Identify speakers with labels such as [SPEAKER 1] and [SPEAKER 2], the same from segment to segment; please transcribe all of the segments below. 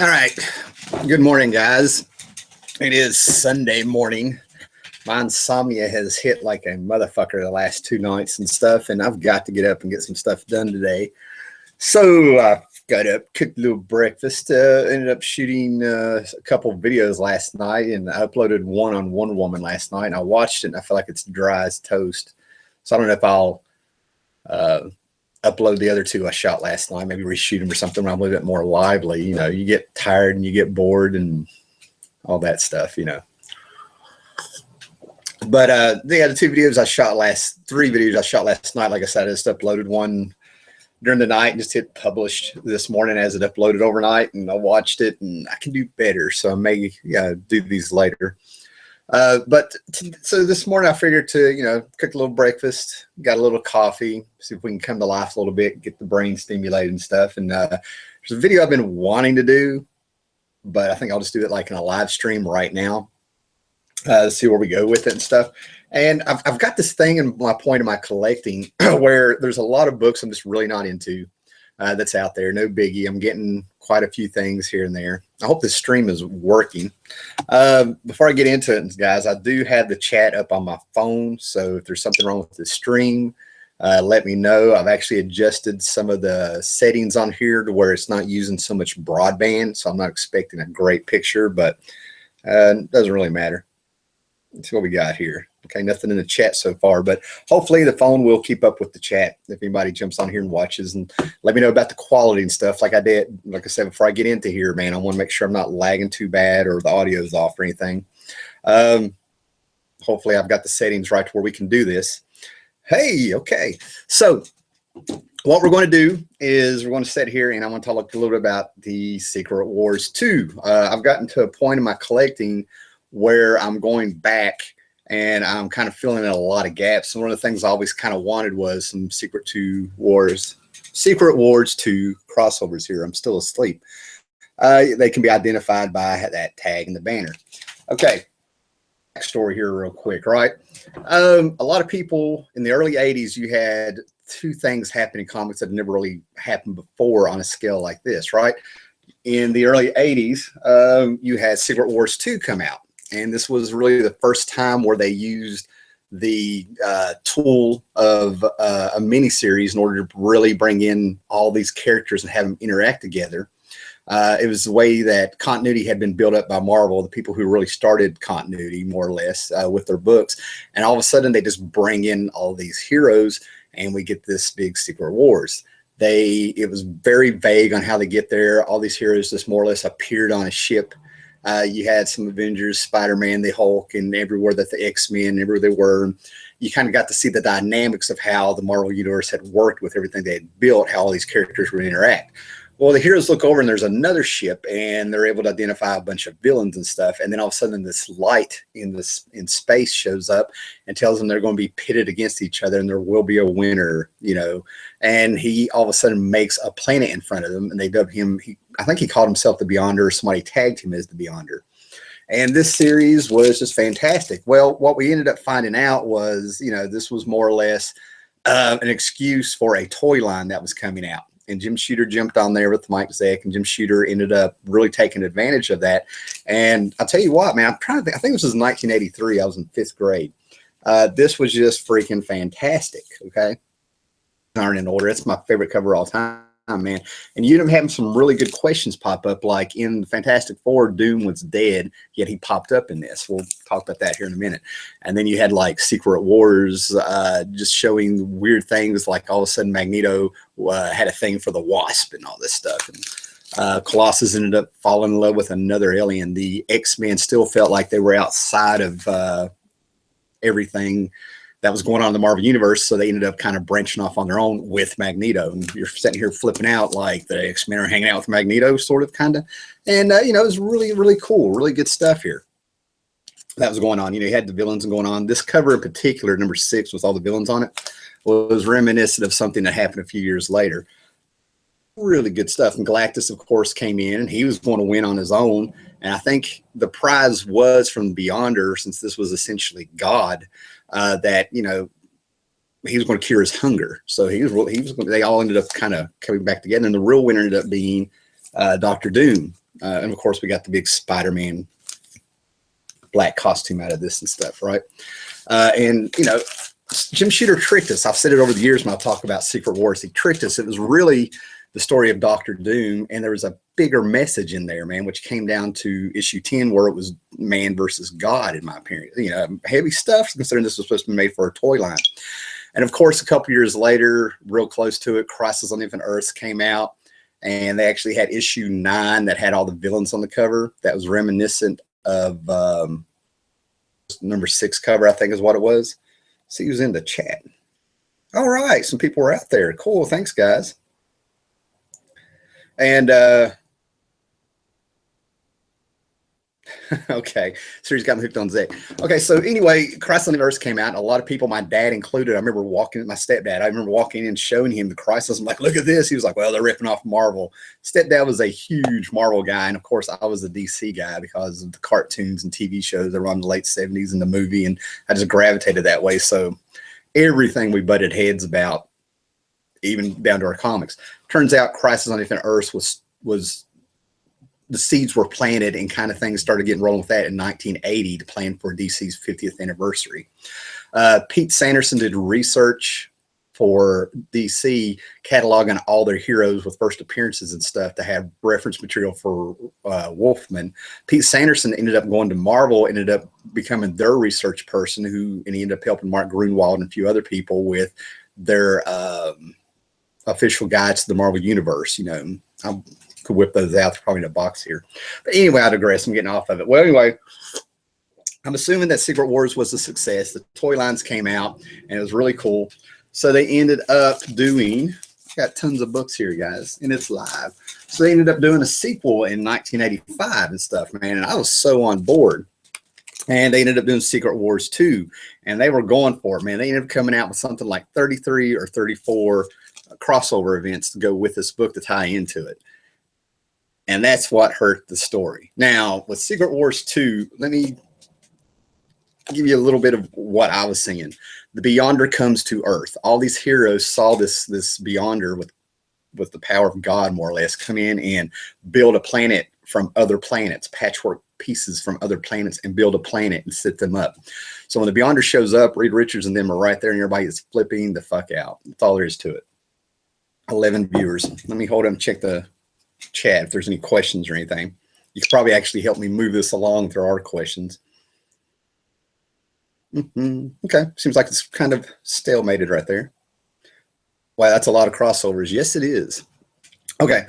[SPEAKER 1] All right. Good morning, guys. It is Sunday morning. My insomnia has hit like a motherfucker the last 2 nights and stuff, and I've got to get up and get some stuff done today. So I got up, cooked a little breakfast, ended up shooting a couple of videos last night, and I uploaded one on Wonder Woman last night, and I watched it, and I feel like it's dry as toast. So I don't know if I'll uh, upload the other two I shot last night, maybe reshoot them or something where I'm a little bit more lively. You know, you get tired and you get bored and all that stuff, you know. But the two videos I shot three videos I shot last night, like I said, I just uploaded one during the night and just hit published this morning as it uploaded overnight, and I watched it and I can do better. So I may do these later. So this morning I figured to, cook a little breakfast, got a little coffee, see if we can come to life a little bit, get the brain stimulated and stuff. And there's a video I've been wanting to do, but I think I'll just do it like in a live stream right now. See where we go with it and stuff. And I've got this thing in my point of my collecting where there's a lot of books I'm just really not into that's out there. No biggie. I'm getting quite a few things here and there. I hope this stream is working. Before I get into it, guys, I do have the chat up on my phone. So if there's something wrong with the stream, let me know. I've actually adjusted some of the settings on here to where it's not using so much broadband. So I'm not expecting a great picture, but it doesn't really matter. Let's see what we got here. Okay, nothing in the chat so far, but hopefully the phone will keep up with the chat if anybody jumps on here and watches, and let me know about the quality and stuff. Like I said, before I get into here, man, I want to make sure I'm not lagging too bad or the audio's off or anything. Hopefully I've got the settings right to where we can do this. Hey, okay. So what we're going to do is we're going to sit here and I want to talk a little bit about the Secret Wars 2. I've gotten to a point in my collecting where I'm going back and I'm kind of filling in a lot of gaps. And one of the things I always kind of wanted was some Secret Wars 2 crossovers here. I'm still asleep. They can be identified by that tag in the banner. Okay, story here real quick, right? A lot of people in the early 80s, you had two things happen in comics that never really happened before on a scale like this, right? In the early 80s, you had Secret Wars 2 come out. And this was really the first time where they used the tool of a miniseries in order to really bring in all these characters and have them interact together. It was the way that continuity had been built up by Marvel, the people who really started continuity, more or less, with their books. And all of a sudden, they just bring in all these heroes, and we get this big Secret Wars. It was very vague on how they get there. All these heroes just more or less appeared on a ship. You had some Avengers, Spider-Man, the Hulk, and everywhere that the X-Men, everywhere they were. You kind of got to see the dynamics of how the Marvel Universe had worked with everything they had built, how all these characters would interact. Well, the heroes look over and there's another ship, and they're able to identify a bunch of villains and stuff. And then all of a sudden, this light in space shows up and tells them they're going to be pitted against each other, and there will be a winner, And he all of a sudden makes a planet in front of them, and they dub him. I think he called himself the Beyonder, or somebody tagged him as the Beyonder. And this series was just fantastic. Well, what we ended up finding out was, this was more or less an excuse for a toy line that was coming out. And Jim Shooter jumped on there with Mike Zeck, and Jim Shooter ended up really taking advantage of that. And I'll tell you what, man, I'm trying to think. I think this was 1983. I was in 5th grade. This was just freaking fantastic. Okay, aren't in order. It's my favorite cover of all time, man. And you ended up having some really good questions pop up, like in Fantastic Four, Doom was dead, yet he popped up in this. We'll talk about that here in a minute. And then you had like Secret Wars, just showing weird things, like all of a sudden Magneto had a thing for the Wasp and all this stuff. And Colossus ended up falling in love with another alien. The X-Men still felt like they were outside of everything that was going on in the Marvel Universe, so they ended up kind of branching off on their own with Magneto. And you're sitting here flipping out like the X-Men are hanging out with Magneto, sort of, kind of. And, it was really, really cool, really good stuff here that was going on. You had the villains going on. This cover in particular, number 6, with all the villains on it, was reminiscent of something that happened a few years later. Really good stuff. And Galactus, of course, came in, and he was going to win on his own. And I think the prize was from Beyonder, since this was essentially God, that, he was going to cure his hunger. So they all ended up kind of coming back together. And the real winner ended up being Dr. Doom. And of course, we got the big Spider-Man black costume out of this and stuff, right? And, you know, Jim Shooter tricked us. I've said it over the years when I talk about Secret Wars. He tricked us. It was really the story of Doctor Doom, and there was a bigger message in there, man, which came down to issue 10, where it was man versus God, in my opinion. You know, heavy stuff, considering this was supposed to be made for a toy line. And of course, a couple years later, real close to it, Crisis on Infinite Earths came out, and they actually had issue 9 that had all the villains on the cover. That was reminiscent of number 6 cover, I think is what it was. See who's in the chat. All right, some people were out there. Cool, thanks, guys. And okay, so he's got me hooked on Zach. Okay, so anyway, Crisis on the Earth came out, and a lot of people, my dad included, I remember walking, my stepdad, I remember walking in and showing him the Crisis. I'm like, look at this. He was like, well, they're ripping off Marvel. Stepdad was a huge Marvel guy, and of course, I was a DC guy because of the cartoons and TV shows that were on the late 70s and the movie, and I just gravitated that way. So everything we butted heads about, even down to our comics. Turns out Crisis on Infinite Earths was the seeds were planted, and kind of things started getting rolling with that in 1980 to plan for DC's 50th anniversary. Pete Sanderson did research for DC, cataloging all their heroes with first appearances and stuff to have reference material for Wolfman. Pete Sanderson ended up going to Marvel, ended up becoming their research person, and he ended up helping Mark Gruenwald and a few other people with their official guides to the Marvel Universe. You know, I could whip those out. They're probably in a box here. But anyway, I digress. I'm getting off of it. Well, anyway, I'm assuming that Secret Wars was a success. The toy lines came out, and it was really cool. So they ended up doing, I got tons of books here, guys, and it's live. So they ended up doing a sequel in 1985 and stuff, man, and I was so on board. And they ended up doing Secret Wars 2, and they were going for it, man. They ended up coming out with something like 33 or 34 crossover events to go with this book to tie into it. And that's what hurt the story. Now, with Secret Wars 2, let me give you a little bit of what I was seeing. The Beyonder comes to Earth. All these heroes saw this Beyonder with the power of God, more or less, come in and build a planet from other planets, patchwork pieces from other planets, and build a planet and set them up. So when the Beyonder shows up, Reed Richards and them are right there, and everybody is flipping the fuck out. That's all there is to it. 11 viewers. Let me hold up and check the chat if there's any questions or anything. You could probably actually help me move this along if there are questions. Okay, seems like it's kind of stalemated right there. Wow, that's a lot of crossovers. Yes, it is. Okay,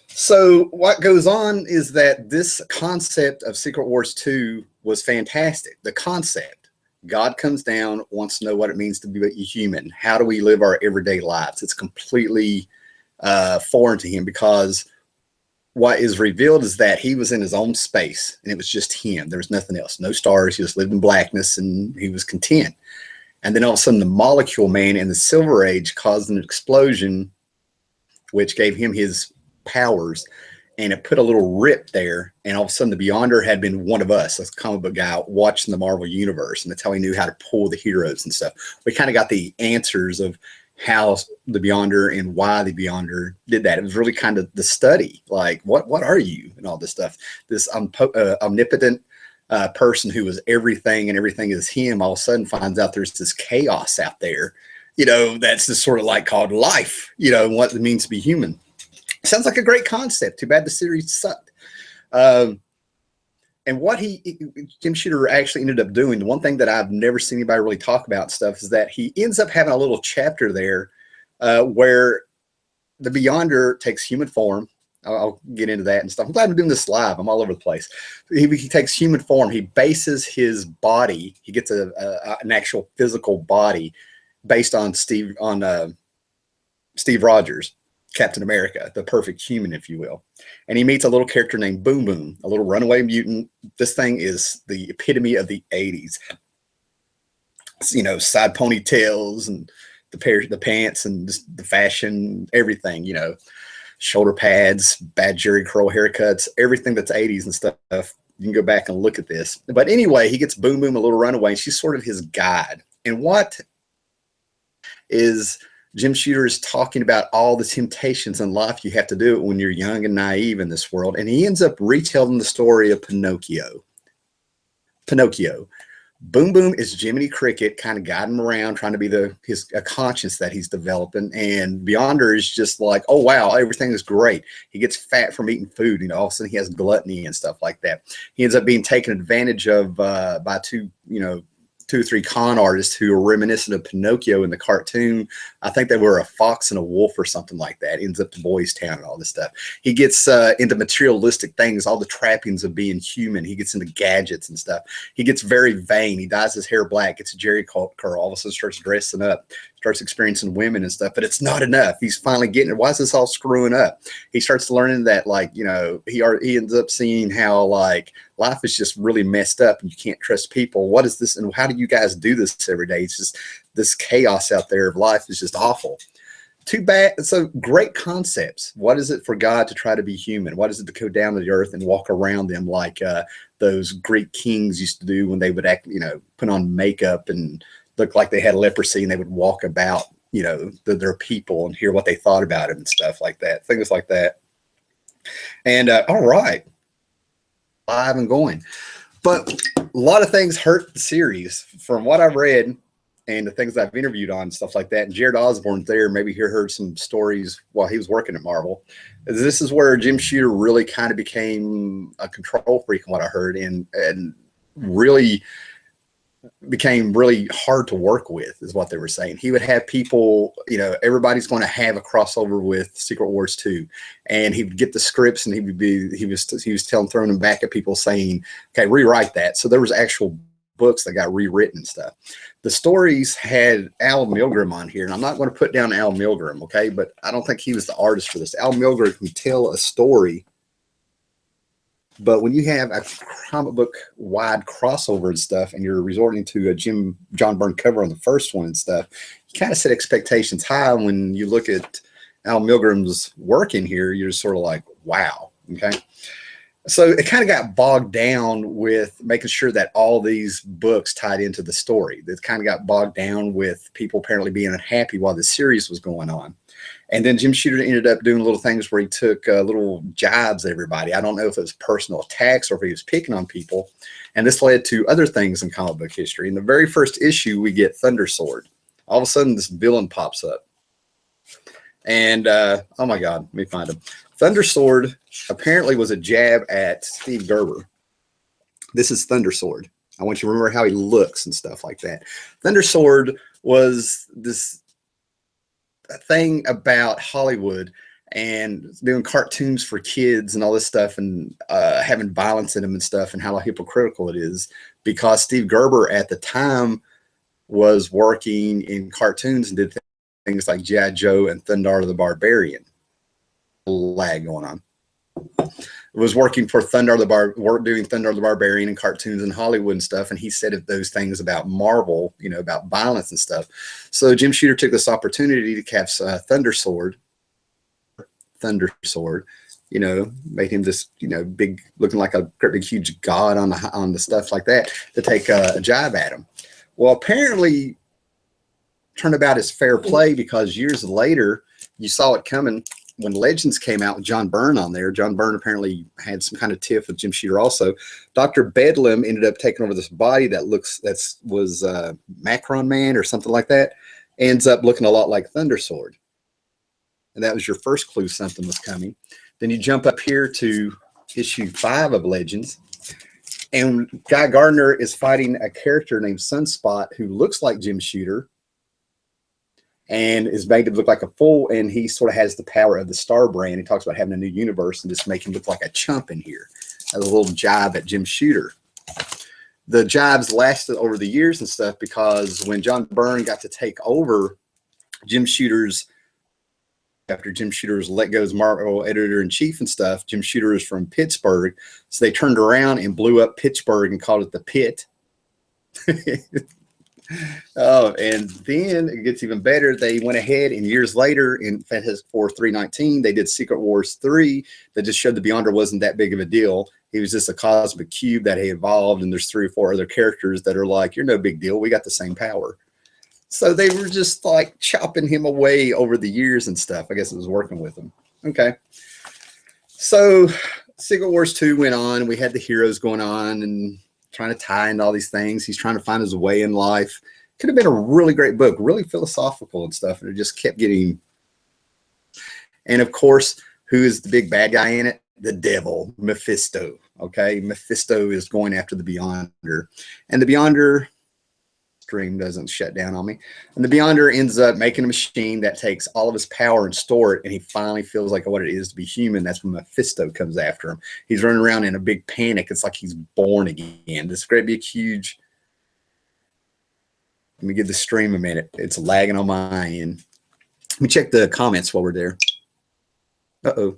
[SPEAKER 1] so what goes on is that this concept of Secret Wars 2 was fantastic. The concept, God comes down, wants to know what it means to be a human. How do we live our everyday lives? It's completely foreign to him, because what is revealed is that he was in his own space, and it was just him. There was nothing else, no stars. He just lived in blackness, and he was content. And then all of a sudden, the Molecule Man in the Silver Age caused an explosion, which gave him his powers, and it put a little rip there. And all of a sudden, the Beyonder had been one of us, a comic book guy, watching the Marvel Universe, and that's how he knew how to pull the heroes and stuff. We kind of got the answers of how the Beyonder and why the Beyonder did that. It was really kind of the study, like what are you and all this stuff. This omnipotent person who was everything and everything is him, all of a sudden finds out there's this chaos out there, you know, that's just sort of like called life, you know, and what it means to be human. Sounds like a great concept. Too bad the series sucked. And what Jim Shooter actually ended up doing, the one thing that I've never seen anybody really talk about stuff, is that he ends up having a little chapter there where the Beyonder takes human form. I'll get into that and stuff. I'm glad I'm doing this live. I'm all over the place. He takes human form. He bases his body. He gets an actual physical body based on Steve Rogers, Captain America, the perfect human, if you will. And he meets a little character named Boom Boom, a little runaway mutant. This thing is the epitome of the 80s. You know, side ponytails and the pants and just the fashion, everything, you know, shoulder pads, bad Jerry curl haircuts, everything that's 80s and stuff. You can go back and look at this. But anyway, he gets Boom Boom, a little runaway, and she's sort of his guide. And what is Jim Shooter is talking about all the temptations in life. You have to do it when you're young and naive in this world. And he ends up retelling the story of Pinocchio. Boom Boom is Jiminy Cricket, kind of guiding him around, trying to be a conscience that he's developing. And Beyonder is just like, oh, wow, everything is great. He gets fat from eating food. You know, all of a sudden he has gluttony and stuff like that. He ends up being taken advantage of by two or three con artists who are reminiscent of Pinocchio in the cartoon. I think they were a fox and a wolf or something like that. Ends up to Boys Town and all this stuff. He gets into materialistic things, all the trappings of being human. He gets into gadgets and stuff. He gets very vain. He dyes his hair black, gets a Jerry curl, all of a sudden starts dressing up, starts experiencing women and stuff, but it's not enough. He's finally getting it. Why is this all screwing up? He starts learning that, like, you know, he ends up seeing how, like, life is just really messed up and you can't trust people. What is this? And how do you guys do this every day? It's just this chaos out there of life is just awful. Too bad. So great concepts. What is it for God to try to be human? What is it to go down to the earth and walk around them like those Greek kings used to do when they would act, you know, put on makeup and look like they had leprosy, and they would walk about, you know, their people and hear what they thought about it and stuff like that. Things like that. And all right, live and going. But a lot of things hurt the series from what I've read and the things I've interviewed on, stuff like that. And Jared Osborne's there. Maybe he heard some stories while he was working at Marvel. This is where Jim Shooter really kind of became a control freak, from what I heard, and really became really hard to work with, is what they were saying. He would have people, you know, everybody's going to have a crossover with Secret Wars 2, and he would get the scripts and he was throwing them back at people saying, okay, rewrite that. So there was actual books that got rewritten and stuff. The stories had Al Milgrom on here, and I'm not going to put down Al Milgrom, okay, but I don't think he was the artist for this. Al Milgrom can tell a story, but when you have a comic book wide crossover and stuff, and you're resorting to a John Byrne cover on the first one and stuff, you kind of set expectations high. When you look at Al Milgrom's work in here, you're just sort of like, wow, okay. So it kind of got bogged down with making sure that all these books tied into the story. It kind of got bogged down with people apparently being unhappy while the series was going on. And then Jim Shooter ended up doing little things where he took little jibes at everybody. I don't know if it was personal attacks or if he was picking on people. And this led to other things in comic book history. In the very first issue, we get Thunder Sword. All of a sudden, this villain pops up. And, oh my God, let me find him. Thunder Sword apparently was a jab at Steve Gerber. This is Thunder Sword. I want you to remember how he looks and stuff like that. Thunder Sword was this thing about Hollywood and doing cartoons for kids and all this stuff, and having violence in them and stuff, and how hypocritical it is, because Steve Gerber at the time was working in cartoons and did things like G.I. Joe and Thundar the Barbarian. Lag going on. Was working for doing Thundar the Barbarian and cartoons in Hollywood and stuff, and he said those things about Marvel, you know, about violence and stuff. So Jim Shooter took this opportunity to cast Thunder Sword, you know, made him this, you know, big, looking like a great big huge god on the stuff like that, to take a jibe at him. Well, apparently turned about as fair play, because years later you saw it coming. When Legends came out with John Byrne on there, John Byrne apparently had some kind of tiff with Jim Shooter also. Dr. Bedlam ended up taking over this body that was Macron Man or something like that. Ends up looking a lot like Thunder Sword. And that was your first clue something was coming. Then you jump up here to issue 5 of Legends. And Guy Gardner is fighting a character named Sunspot who looks like Jim Shooter, and is made to look like a fool, and he sort of has the power of the Star Brand. He talks about having a new universe and just make him look like a chump in here. A little jibe at Jim Shooter. The jibes lasted over the years and stuff, because when John Byrne got to take over Jim Shooter's, after Jim Shooter was let go as Marvel editor-in-chief and stuff, Jim Shooter is from Pittsburgh, so they turned around and blew up Pittsburgh and called it the Pit. Oh, and then it gets even better. They went ahead, and years later in Fantastic Four 319, they did Secret Wars 3 that just showed the Beyonder wasn't that big of a deal. He was just a cosmic cube that he evolved, and there's 3 or 4 other characters that are like, you're no big deal. We got the same power. So they were just like chopping him away over the years and stuff. I guess it was working with him. Okay. So Secret Wars 2 went on. We had the heroes going on and trying to tie into all these things. He's trying to find his way in life. Could have been a really great book, really philosophical and stuff. And it just kept getting. And of course, who is the big bad guy in it? The devil, Mephisto. Okay. Mephisto is going after the Beyonder. And the Beyonder stream doesn't shut down on me. And the Beyonder ends up making a machine that takes all of his power and store it, and he finally feels like what it is to be human. That's when Mephisto comes after him. He's running around in a big panic. It's like he's born again. This great big huge. Let me give the stream a minute. It's lagging on my end. Let me check the comments while we're there. Uh-oh.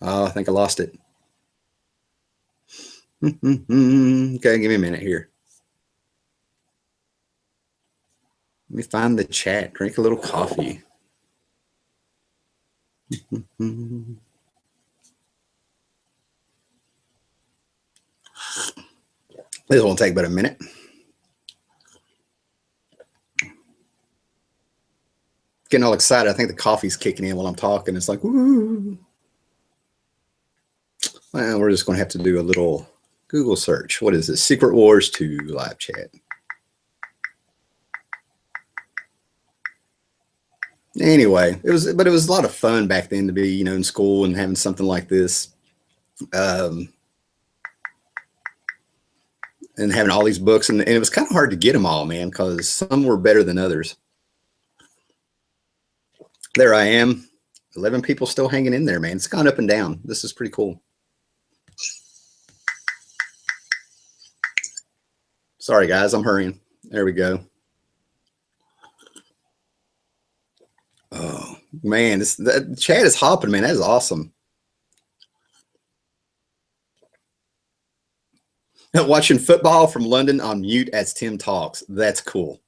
[SPEAKER 1] Oh, I think I lost it. Okay, give me a minute here. Let me find the chat. Drink a little coffee. This won't take but a minute. Getting all excited. I think the coffee's kicking in while I'm talking. It's like, woo. Well, we're just going to have to do a little Google search. What is this? Secret Wars 2 live chat. Anyway, it was a lot of fun back then to be, you know, in school and having something like this, and having all these books, and it was kind of hard to get them all, man, because some were better than others. There I am, 11 people still hanging in there, man. It's gone up and down. This is pretty cool. Sorry, guys, I'm hurrying. There we go. Oh man, the chat is hopping, man. That is awesome. Watching football from London on mute as Tim talks. That's cool.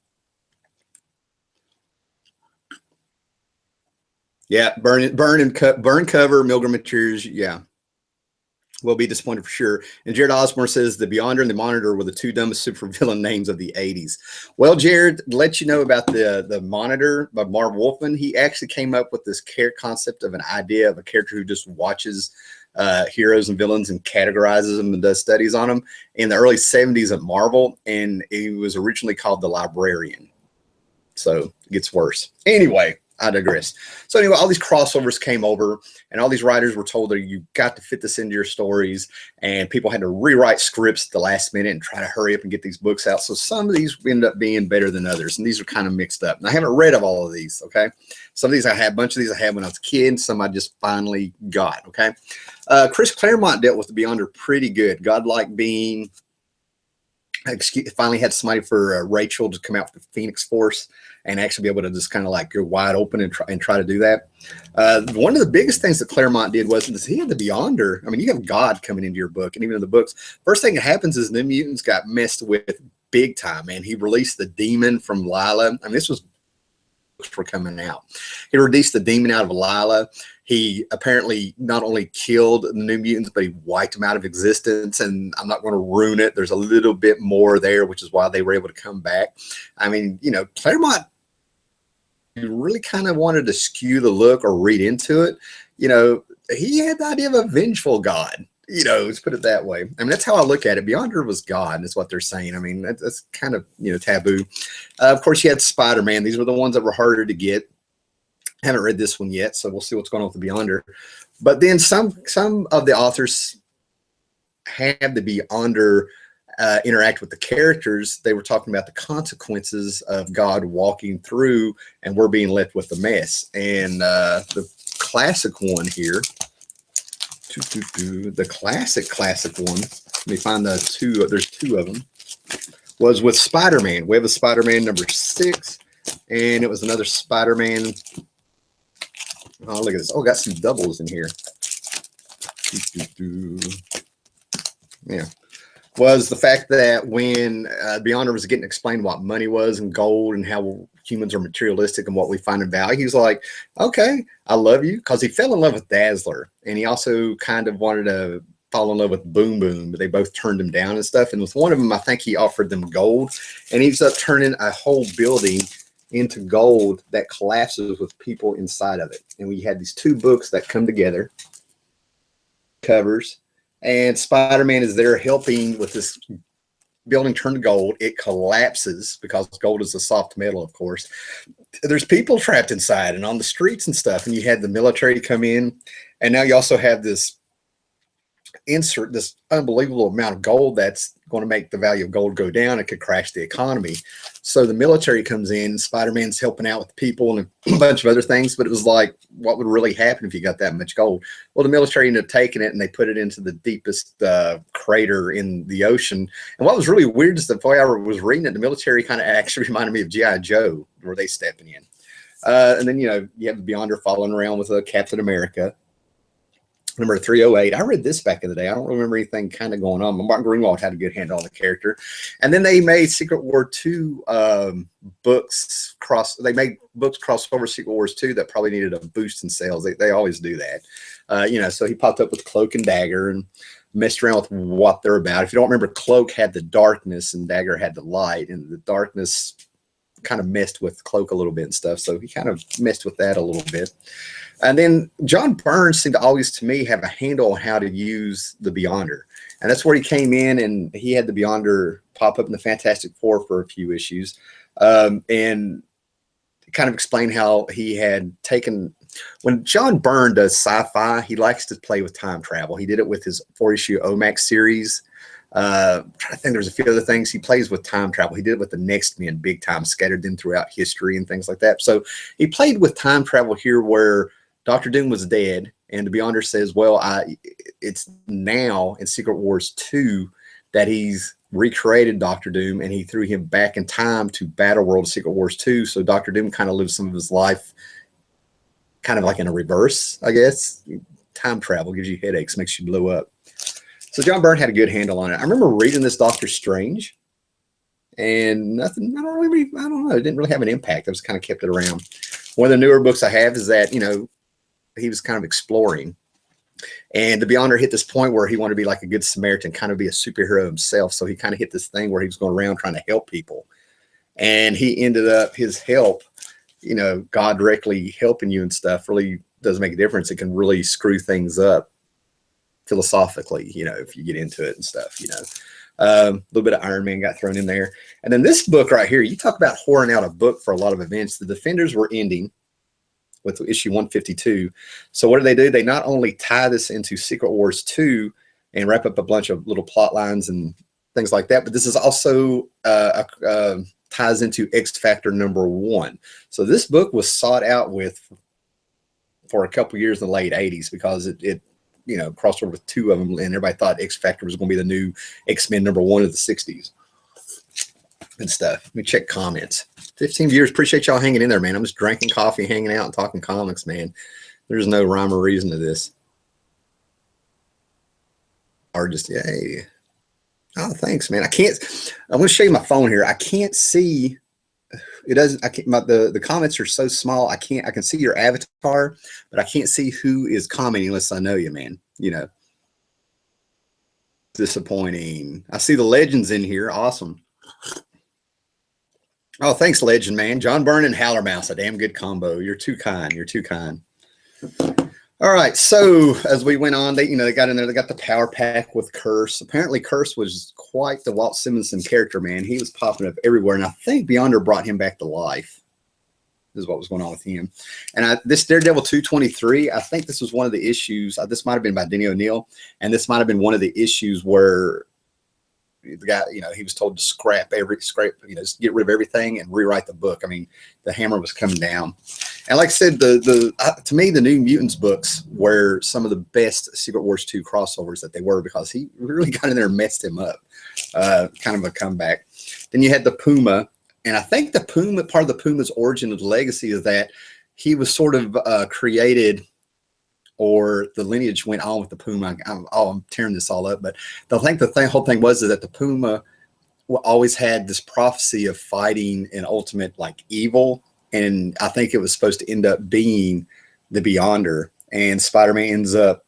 [SPEAKER 1] Yeah, burn cover, Milgram Materials. Yeah, will be disappointed for sure. And Jared Osborne says the Beyonder and the Monitor were the two dumbest supervillain names of the 80s. Well, Jared, to let you know about the Monitor by Marv Wolfman. He actually came up with this concept of an idea of a character who just watches heroes and villains and categorizes them and does studies on them in the early 70s at Marvel. And he was originally called the Librarian. So it gets worse. Anyway, I digress. So anyway, all these crossovers came over, and all these writers were told that you got to fit this into your stories, and people had to rewrite scripts at the last minute and try to hurry up and get these books out. So some of these end up being better than others, and these are kind of mixed up. And I haven't read of all of these, okay? Some of these I had, a bunch of these I had when I was a kid, some I just finally got, okay? Chris Claremont dealt with the Beyonder pretty good. Godlike being, finally had somebody for Rachel to come out with the Phoenix Force and actually be able to just kind of like go wide open and try to do that. One of the biggest things that Claremont did was he had the Beyonder. I mean, you have God coming into your book, and even in the books, first thing that happens is New Mutants got messed with big time, man. He released the demon from Lila. I mean, this was books were coming out. He released the demon out of Lila. He apparently not only killed the New Mutants, but he wiped them out of existence. And I'm not going to ruin it. There's a little bit more there, which is why they were able to come back. I mean, you know, Claremont, you really kind of wanted to skew the look or read into it. You know, he had the idea of a vengeful God. You know, let's put it that way. I mean, that's how I look at it. Beyonder was God, is what they're saying. I mean, that's kind of, you know, taboo. Of course, you had Spider-Man. These were the ones that were harder to get. Haven't read this one yet, so we'll see what's going on with the Beyonder. But then some of the authors had the Beyonder interact with the characters. They were talking about the consequences of God walking through, and we're being left with the mess. And the classic one here, the classic one, let me find the two, there's two of them, was with Spider-Man. We have a Spider-Man number 6, and it was another Spider-Man. Oh, look at this. Oh, got some doubles in here. Yeah. Was the fact that when Beyonder was getting explained what money was and gold and how humans are materialistic and what we find in value, he's like, okay, I love you, because he fell in love with Dazzler. And he also kind of wanted to fall in love with Boom Boom, but they both turned him down and stuff. And with one of them, I think he offered them gold, and he ends up turning a whole building into gold that collapses with people inside of it. And we had these two books that come together, covers, and Spider-Man is there helping with this building turned to gold. It collapses because gold is a soft metal, of course. There's people trapped inside and on the streets and stuff. And you had the military come in, and now you also have this unbelievable amount of gold that's going to make the value of gold go down. It could crash the economy. So the military comes in, Spider-Man's helping out with people and a bunch of other things, but it was like, what would really happen if you got that much gold? Well, the military ended up taking it and they put it into the deepest crater in the ocean. And what was really weird is the way I was reading it, the military kind of actually reminded me of G.I. Joe, where they stepping in. And then, you know, you have the Beyonder following around with Captain America. Number 308. I read this back in the day. I don't remember anything kind of going on. Martin Greenwald had a good handle on the character. And then they made Secret War 2 books they made books crossover Secret Wars 2 that probably needed a boost in sales. They always do that. You know, so he popped up with Cloak and Dagger and messed around with what they're about. If you don't remember, Cloak had the darkness and Dagger had the light, and the darkness kind of messed with Cloak a little bit and stuff. So he kind of messed with that a little bit. And then John Byrne seemed to always, to me, have a handle on how to use the Beyonder. And that's where he came in, and he had the Beyonder pop up in the Fantastic Four for a few issues. And kind of explain how he had taken, when John Byrne does sci-fi, he likes to play with time travel. He did it with his 4-issue OMAC series. I'm trying to think, there's a few other things. He plays with time travel. He did it with the Next Men big time, scattered them throughout history and things like that. So he played with time travel here where Dr. Doom was dead, and the Beyonder says, well, it's now in Secret Wars 2 that he's recreated Dr. Doom, and he threw him back in time to Battle World Secret Wars 2. So Dr. Doom kind of lives some of his life kind of like in a reverse, I guess. Time travel gives you headaches, makes you blow up. So John Byrne had a good handle on it. I remember reading this Doctor Strange, and nothing, I don't know, it didn't really have an impact. I just kind of kept it around. One of the newer books I have is that, you know, he was kind of exploring, and the Beyonder hit this point where he wanted to be like a good Samaritan, kind of be a superhero himself. So he kind of hit this thing where he was going around trying to help people, and he ended up, his help, you know, God directly helping you and stuff really does make a difference. It can really screw things up philosophically, you know, if you get into it and stuff, you know. A little bit of Iron Man got thrown in there. And then this book right here, you talk about whoring out a book for a lot of events. The Defenders were ending with issue 152. So what do? They not only tie this into Secret Wars 2 and wrap up a bunch of little plot lines and things like that, but this is also ties into X Factor #1. So this book was sought out with for a couple years in the late 80s because it you know, crossed over with 2 of them, and everybody thought X Factor was going to be the new X-Men #1 of the 60s and stuff. Let me check comments. 15 viewers. Appreciate y'all hanging in there, man. I'm just drinking coffee, hanging out, and talking comics, man. There's no rhyme or reason to this. Or just, yay. Oh, thanks, man. I'm going to show you my phone here. I can't see. It doesn't, the comments are so small. I can see your avatar, but I can't see who is commenting unless I know you, man. You know, disappointing. I see the legends in here. Awesome. Oh, thanks, legend, man. John Byrne and Howlermouse, a damn good combo. You're too kind. You're too kind. All right. So as we went on, they got in there. They got the power pack with Curse. Apparently, Curse was quite the Walt Simonson character, man. He was popping up everywhere, and I think Beyonder brought him back to life. This is what was going on with him. And this Daredevil 223, I think this was one of the issues. This might have been by Denny O'Neil, and this might have been one of the issues where the guy, you know, he was told to scrap, you know, just get rid of everything and rewrite the book. I mean, the hammer was coming down. And like I said, to me, the New Mutants books were some of the best Secret Wars 2 crossovers that they were, because he really got in there and messed him up. Kind of a comeback. Then you had the Puma, and I think the Puma, part of the Puma's origin of the legacy is that he was sort of created, or the lineage went on with the Puma. I'm tearing this all up, but I think the whole thing was that the Puma always had this prophecy of fighting an ultimate like evil, and I think it was supposed to end up being the Beyonder. And Spider-Man ends up,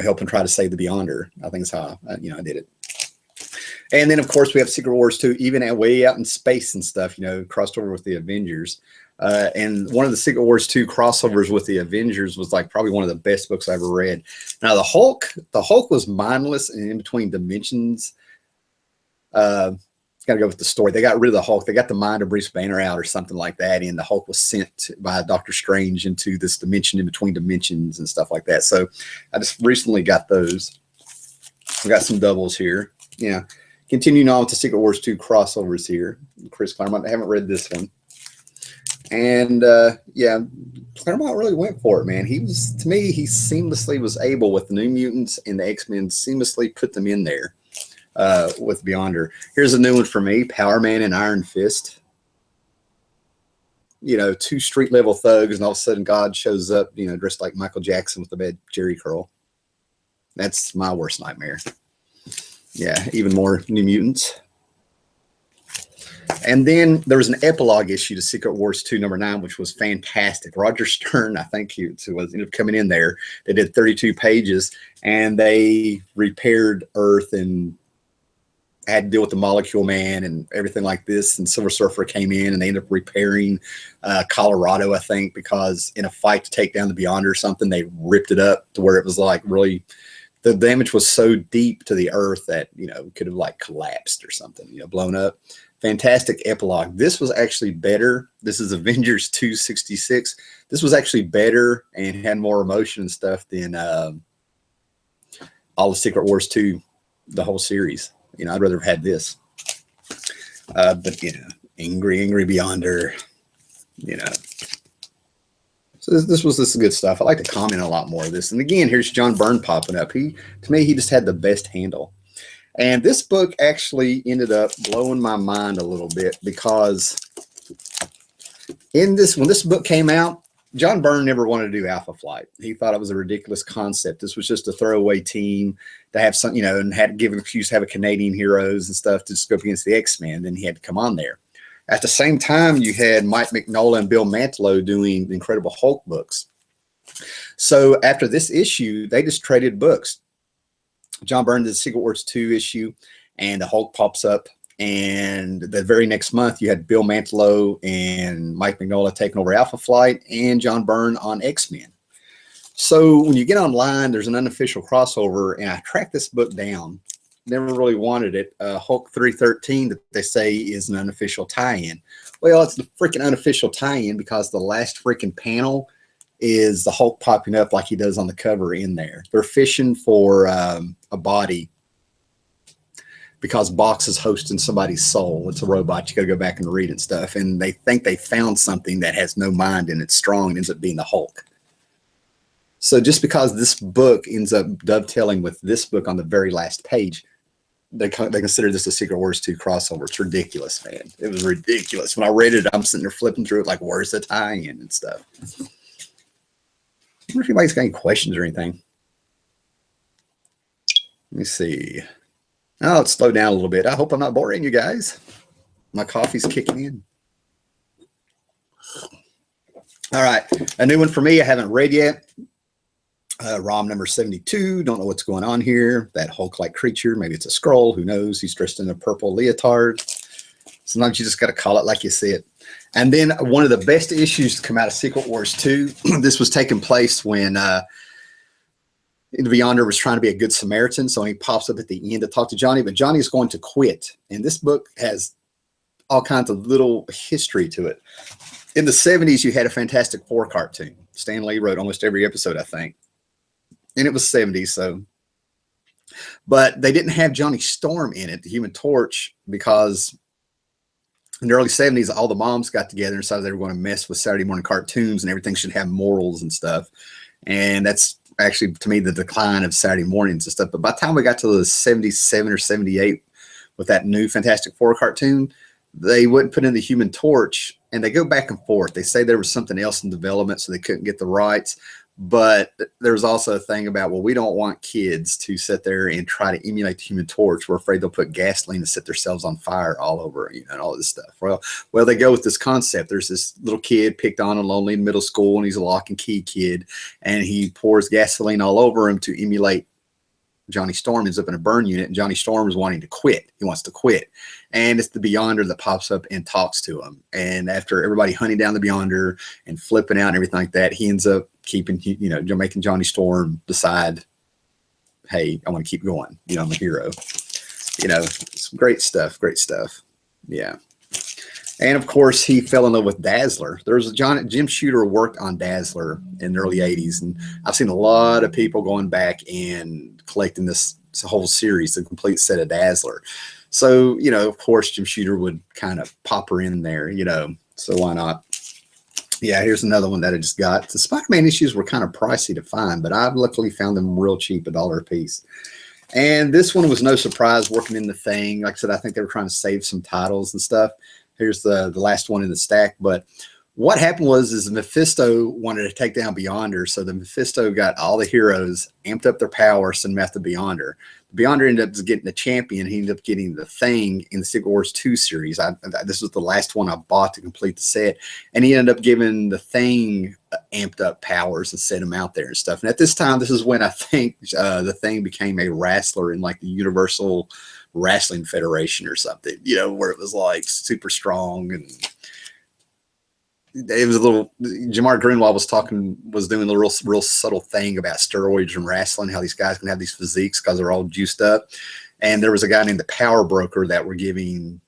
[SPEAKER 1] helping try to save the Beyonder. I think is how I did it. And then, of course, we have Secret Wars 2, even way out in space and stuff, crossed over with the Avengers. And one of the Secret Wars 2 crossovers with the Avengers was like probably one of the best books I ever read. Now, the Hulk was mindless and in between dimensions. Got to go with the story. They got rid of the Hulk. They got the mind of Bruce Banner out or something like that. And the Hulk was sent by Doctor Strange into this dimension in between dimensions and stuff like that. So I just recently got those. I got some doubles here. Yeah. Continuing on with the Secret Wars 2 crossovers here. Chris Claremont, I haven't read this one. And yeah, Claremont really went for it, man. To me, he seamlessly was able with the New Mutants and the X-Men seamlessly put them in there with Beyonder. Here's a new one for me, Power Man and Iron Fist. 2 street level thugs, and all of a sudden God shows up, dressed like Michael Jackson with a bad Jerry curl. That's my worst nightmare. Yeah, even more New Mutants. And then there was an epilogue issue to Secret Wars 2 #9, which was fantastic. Roger Stern, I think he ended up coming in there. They did 32 pages, and they repaired Earth and had to deal with the Molecule Man and everything like this. And Silver Surfer came in, and they ended up repairing Colorado, I think, because in a fight to take down the Beyonder or something, they ripped it up to where it was like really... the damage was so deep to the Earth that, could have like collapsed or something, blown up. Fantastic epilogue. This was actually better. This is Avengers 266. This was actually better and had more emotion and stuff than all of Secret Wars 2, the whole series. I'd rather have had this. But, angry Beyonder, So this is good stuff. I like to comment a lot more of this. And again, here's John Byrne popping up. To me, he just had the best handle. And this book actually ended up blowing my mind a little bit because when this book came out, John Byrne never wanted to do Alpha Flight. He thought it was a ridiculous concept. This was just a throwaway team to have some, and had given an excuse to have a Canadian heroes and stuff to just go up against the X-Men. Then he had to come on there. At the same time, you had Mike Mignola and Bill Mantlo doing the Incredible Hulk books. So after this issue, they just traded books. John Byrne did the Secret Wars 2 issue, and the Hulk pops up. And the very next month, you had Bill Mantlo and Mike Mignola taking over Alpha Flight and John Byrne on X-Men. So when you get online, there's an unofficial crossover, and I tracked this book down. Never really wanted it. Hulk 313 that they say is an unofficial tie-in. Well, it's the freaking unofficial tie-in because the last freaking panel is the Hulk popping up like he does on the cover in there. They're fishing for a body because Box is hosting somebody's soul. It's a robot. You got to go back and read and stuff. And they think they found something that has no mind and it's strong and ends up being the Hulk. So just because this book ends up dovetailing with this book on the very last page, they consider this a Secret Wars 2 crossover. It's ridiculous, man. It was ridiculous. When I read it, I'm sitting there flipping through it like, where's the tie-in and stuff? I wonder if anybody's got any questions or anything. Let me see. Oh, let's slow down a little bit. I hope I'm not boring you guys. My coffee's kicking in. All right. A new one for me I haven't read yet. ROM number 72. Don't know what's going on here. That Hulk-like creature. Maybe it's a Skrull. Who knows? He's dressed in a purple leotard. Sometimes you just got to call it like you see it. And then one of the best issues to come out of Secret Wars 2. This was taking place when Beyonder was trying to be a good Samaritan. So he pops up at the end to talk to Johnny. But Johnny's going to quit. And this book has all kinds of little history to it. In the 70s, you had a Fantastic Four cartoon. Stan Lee wrote almost every episode, I think. And it was 70s, so. But they didn't have Johnny Storm in it, the Human Torch, because in the early 70s, all the moms got together and decided they were going to mess with Saturday morning cartoons and everything should have morals and stuff. And that's actually, to me, the decline of Saturday mornings and stuff. But by the time we got to the 77 or 78 with that new Fantastic Four cartoon, they wouldn't put in the Human Torch, and they go back and forth. They say there was something else in development, so they couldn't get the rights. But there's also a thing about, well, we don't want kids to sit there and try to emulate the Human Torch. We're afraid they'll put gasoline and set themselves on fire all over, and all this stuff. Well, they go with this concept. There's this little kid picked on and lonely in middle school, and he's a lock and key kid, and he pours gasoline all over him to emulate Johnny Storm. Ends up in a burn unit, and Johnny Storm is wanting to quit. He wants to quit. And it's the Beyonder that pops up and talks to him. And after everybody hunting down the Beyonder and flipping out and everything like that, he ends up keeping, making Johnny Storm decide, hey, I want to keep going. I'm a hero. Some great stuff. Yeah. And of course, he fell in love with Dazzler. There's Jim Shooter worked on Dazzler in the early 80s. And I've seen a lot of people going back and collecting this whole series, the complete set of Dazzler. So, of course, Jim Shooter would kind of pop her in there, so why not? Yeah, here's another one that I just got. The Spider-Man issues were kind of pricey to find, but I've luckily found them real cheap, $1 a piece. And this one was no surprise working in the Thing. Like I said, I think they were trying to save some titles and stuff. Here's the last one in the stack. But what happened was Mephisto wanted to take down Beyonder, so the Mephisto got all the heroes, amped up their power, sent them after Beyonder. The Beyonder ended up getting the champion. He ended up getting the Thing in the Secret Wars 2 series. This was the last one I bought to complete the set, and he ended up giving the Thing amped up powers and set him out there and stuff. And at this time, this is when I think the Thing became a wrestler in like the Universal Wrestling Federation or something, where it was like super strong. And it was a little, Jamar Greenwald was doing a real subtle thing about steroids and wrestling, how these guys can have these physiques because they're all juiced up. And there was a guy named the Power Broker that were giving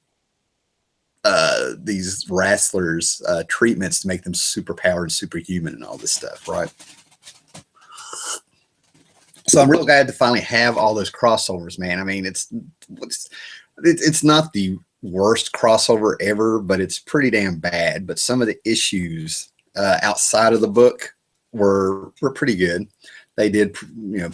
[SPEAKER 1] these wrestlers treatments to make them super powered, superhuman, and all this stuff, right? So I'm real glad to finally have all those crossovers, man. I mean, it's not the worst crossover ever, but it's pretty damn bad. But some of the issues outside of the book were pretty good. They did,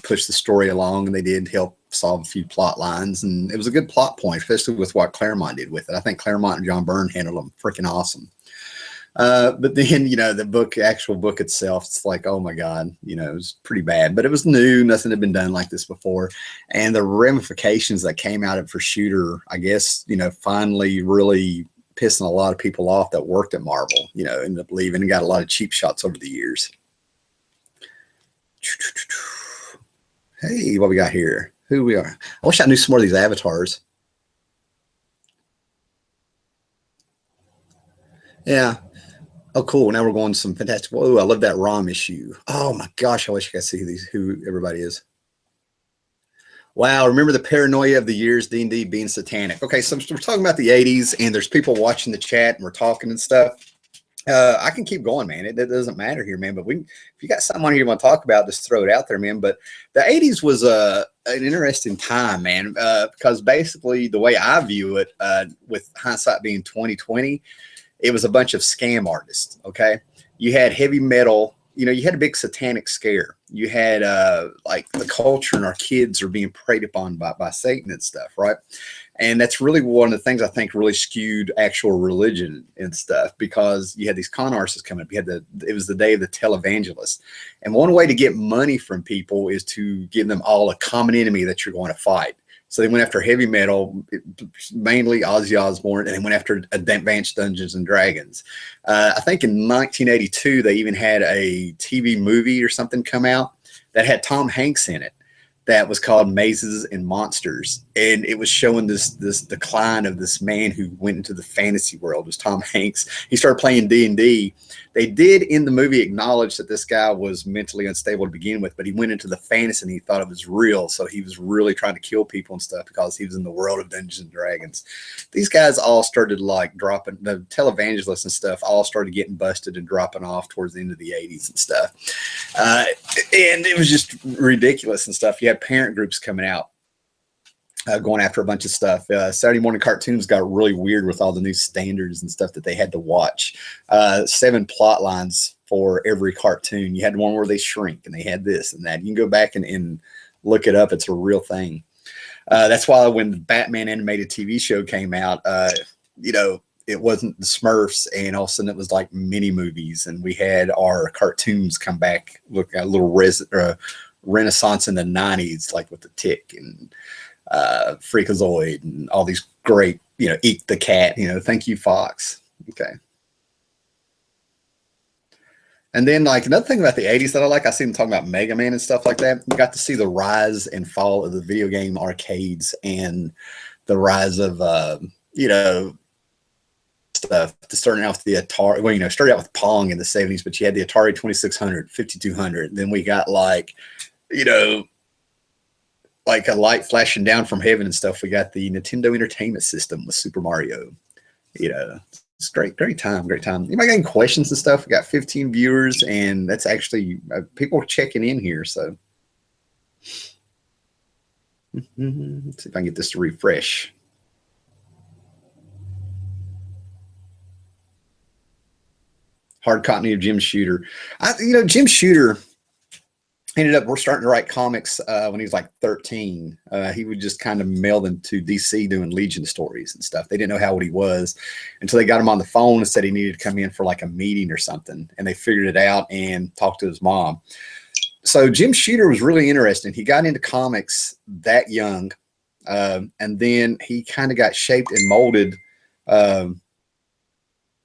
[SPEAKER 1] push the story along, and they did help solve a few plot lines, and it was a good plot point, especially with what Claremont did with it. I think Claremont and John Byrne handled them freaking awesome. But then, the actual book itself, it's like, oh my God, it was pretty bad, but it was new. Nothing had been done like this before. And the ramifications that came out of it for Shooter, I guess, finally really pissing a lot of people off that worked at Marvel, ended up leaving and got a lot of cheap shots over the years. Hey, what we got here? Who we are? I wish I knew some more of these avatars. Yeah. Oh, cool. Now we're going to some fantastic. Whoa, I love that ROM issue. Oh my gosh, I wish I could see who everybody is. Wow, remember the paranoia of the years, D&D being satanic. Okay, so we're talking about the 80s, and there's people watching the chat, and we're talking and stuff. I can keep going, man. It doesn't matter here, man. But if you got something on here you want to talk about, just throw it out there, man. But the 80s was an interesting time, man, because basically the way I view it, with hindsight being 2020, it was a bunch of scam artists. Okay, you had heavy metal. You had a big satanic scare. You had like the culture, and our kids are being preyed upon by Satan and stuff, right? And that's really one of the things I think really skewed actual religion and stuff, because you had these con artists coming up. It was the day of the televangelist. And one way to get money from people is to give them all a common enemy that you're going to fight. So they went after heavy metal, mainly Ozzy Osbourne, and they went after Advanced Dungeons and Dragons. I think in 1982, they even had a TV movie or something come out that had Tom Hanks in it, that was called Mazes and Monsters. And it was showing this decline of this man who went into the fantasy world. It was Tom Hanks. He started playing D&D. They did in the movie acknowledge that this guy was mentally unstable to begin with, but he went into the fantasy and he thought it was real. So he was really trying to kill people and stuff because he was in the world of Dungeons and Dragons. These guys all started like dropping, the televangelists and stuff all started getting busted and dropping off towards the end of the 80s and stuff. And it was just ridiculous and stuff. You had parent groups coming out, going after a bunch of stuff. Saturday morning cartoons got really weird with all the new standards and stuff that they had to watch. 7 plot lines for every cartoon. You had one where they shrink, and they had this and that. You can go back and look it up. It's a real thing. That's why when the Batman animated TV show came out, it wasn't the Smurfs, and all of a sudden it was like mini movies, and we had our cartoons come back, look at a little renaissance in the 90s, like with the Tick and Freakazoid and all these great, you know, Eat the Cat, you know, thank you, Fox. Okay. And then, like, another thing about the 80s that I like, I see them talking about Mega Man and stuff like that. You got to see the rise and fall of the video game arcades and the rise of, you know, stuff. Starting out with the Atari, well, you know, started out with Pong in the 70s, but you had the Atari 2600, 5200. Then we got, like, you know, like a light flashing down from heaven and stuff. We got the Nintendo Entertainment System with Super Mario. You know, it's great time. Anybody got any questions and stuff? We got 15 viewers, and that's actually people checking in here. So let's see if I can get this to refresh. Hard continuity of Jim Shooter. You know, Jim Shooter ended up, we're starting to write comics when he was like 13. He would just kind of mail them to DC doing Legion stories and stuff. They didn't know how old he was until they got him on the phone and said he needed to come in for like a meeting or something. And they figured it out and talked to his mom. So Jim Shooter was really interesting. He got into comics that young. And then he kind of got shaped and molded. I'm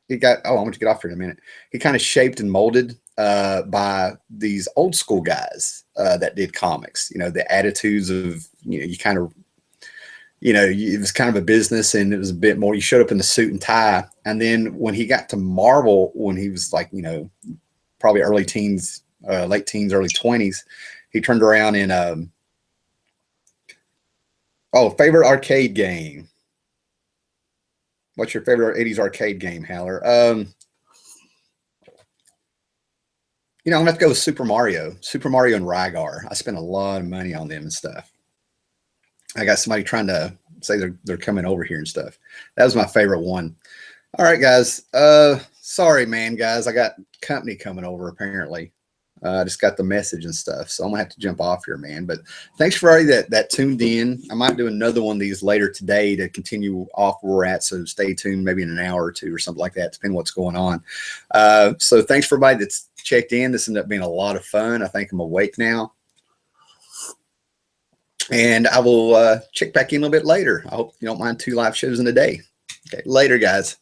[SPEAKER 1] going to get off here in a minute. He kind of shaped and molded by these old school guys that did comics. You know, the attitudes of, you know, you kind of, you know, it was kind of a business, and it was a bit more, you showed up in the suit and tie. And then when he got to Marvel, when he was like, you know, probably early teens, late teens, early 20s, he turned around and, favorite arcade game. What's your favorite 80s arcade game, Howler? You know, I'm going to have to go with Super Mario and Rygar. I spent a lot of money on them and stuff. I got somebody trying to say they're coming over here and stuff. That was my favorite one. All right, guys. Sorry, man, guys. I got company coming over, apparently. I just got the message and stuff, so I'm going to have to jump off here, man. But thanks for everybody that tuned in. I might do another one of these later today to continue off where we're at, so stay tuned maybe in an hour or two or something like that, depending on what's going on. So thanks for everybody that's checked in. This ended up being a lot of fun. I think I'm awake now. And I will check back in a little bit later. I hope you don't mind 2 live shows in a day. Okay, later, guys.